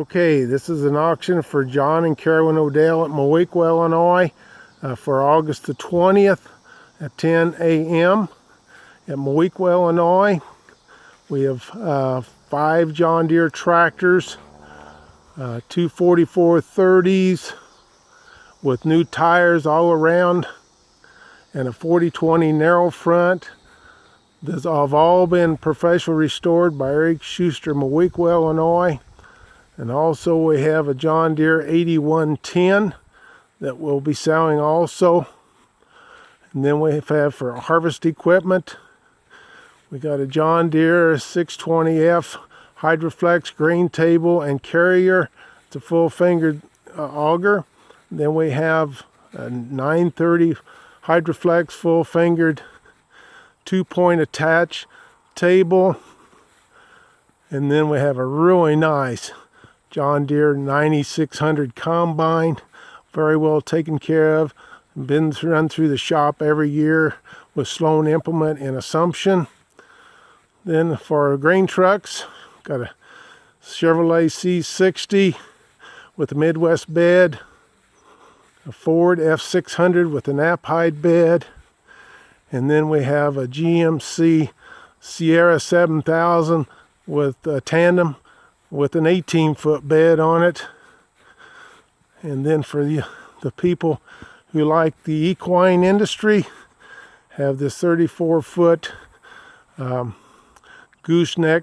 Okay, this is an auction for John and Carolyn Odell at Moweaqua, Illinois for August the 20th at 10 a.m. at Moweaqua, Illinois. We have 5 John Deere tractors, 2 4430s with new tires all around and a 40/20 narrow front. These have all been professionally restored by Eric Schuster, Moweaqua, Illinois. And also we have a John Deere 8110 that we'll be selling also. And then we have for harvest equipment, we got a John Deere 620F Hydroflex grain table and carrier. It's a full fingered auger. Then we have a 930 Hydroflex full fingered 2-point attach table. And then we have a really nice John Deere 9600 combine, very well taken care of. Been run through the shop every year with Sloan implement and Assumption. Then for our grain trucks, got a Chevrolet C60 with a Midwest bed, a Ford F600 with an Aphide bed, and then we have a GMC Sierra 7000 with a tandem with an 18-foot bed on it. And then for the people who like the equine industry, have this 34-foot gooseneck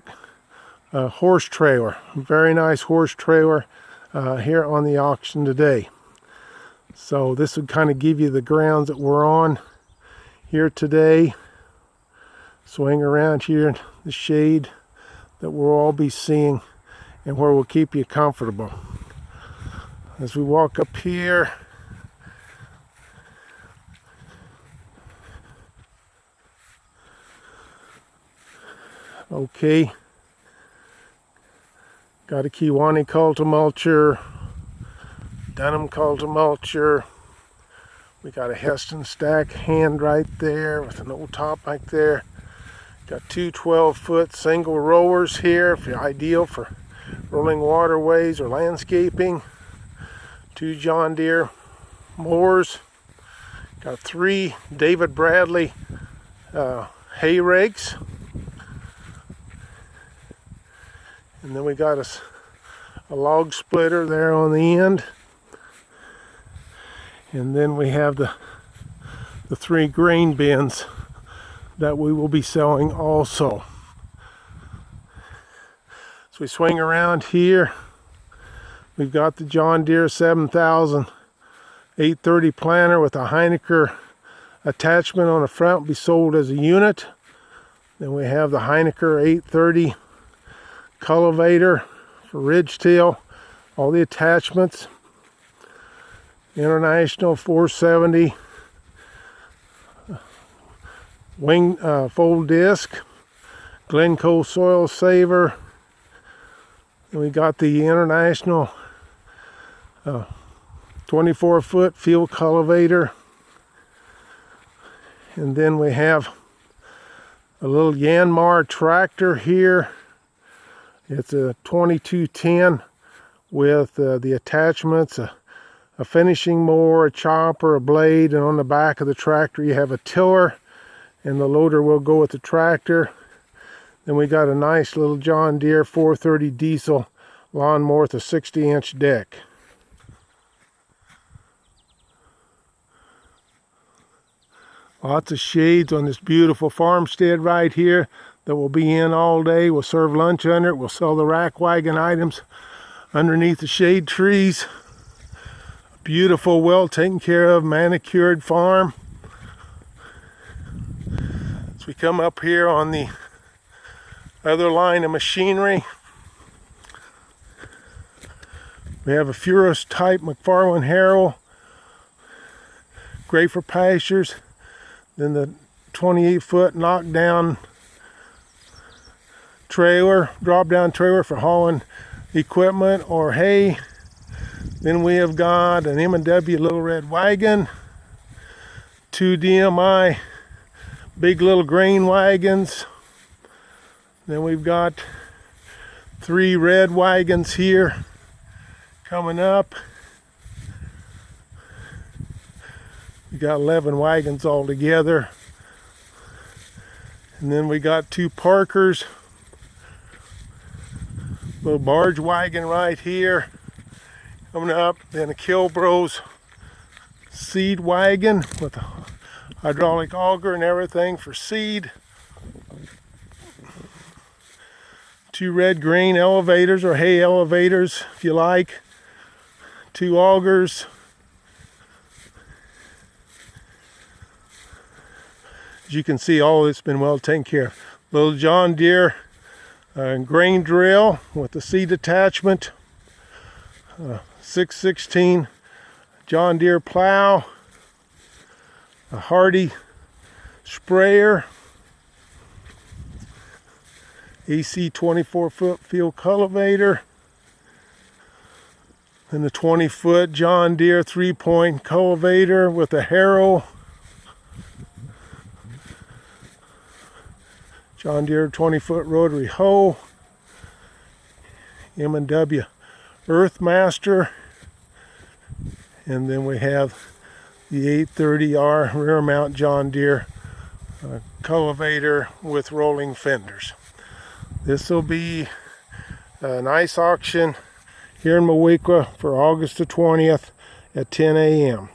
horse trailer. Very nice horse trailer here on the auction today. So this would kind of give you the grounds that we're on here today. Swing around here in the shade that we'll all be seeing and where we'll keep you comfortable. As we walk up here, okay, got a Kiwani cultimulture, Dunham cultimulture. We got a Heston stack hand right there with an old top like there. Got 2 12-foot single rowers here, if you're ideal for rolling waterways or landscaping. 2 John Deere mowers. Got 3 David Bradley hay rakes. And then we got a log splitter there on the end. And then we have the 3 grain bins that we will be selling also. So we swing around here. We've got the John Deere 7000 830 planter with a Heinecker attachment on the front, will be sold as a unit. Then we have the Heinecker 830 cultivator for ridgetail, all the attachments. International 470 wing fold disc, Glencoe soil saver. And we got the International 24-foot field cultivator. And then we have a little Yanmar tractor here. It's a 2210 with the attachments, a finishing mower, a chopper, a blade, and on the back of the tractor you have a tiller, and the loader will go with the tractor. Then we got a nice little John Deere 430 diesel lawnmower with a 60-inch deck. Lots of shades on this beautiful farmstead right here that will be in all day. We'll serve lunch under it. We'll sell the rack wagon items underneath the shade trees. Beautiful, well taken care of, manicured farm. As we come up here on the other line of machinery, we have a Furus type McFarland harrow, great for pastures. Then the 28-foot knockdown trailer, drop down trailer for hauling equipment or hay. Then we have got an M&W little red wagon, 2 DMI big little grain wagons. Then we've got 3 red wagons here Coming up, we got 11 wagons all together. And then we got 2 Parkers. Little barge wagon right here. Coming up, then a Kilbros seed wagon with a hydraulic auger and everything for seed. 2 red grain elevators or hay elevators if you like. 2 augers. As you can see, all of it's been well taken care of. Little John Deere grain drill with the seed attachment. 616 John Deere plow. A Hardy sprayer. AC 24-foot field cultivator. And the 20-foot John Deere 3-point cultivator with a harrow. John Deere 20-foot rotary hoe. M&W Earthmaster. And then we have the 830R rear mount John Deere cultivator with rolling fenders. This will be a nice auction here in Moweaqua for August the 20th at 10 a.m.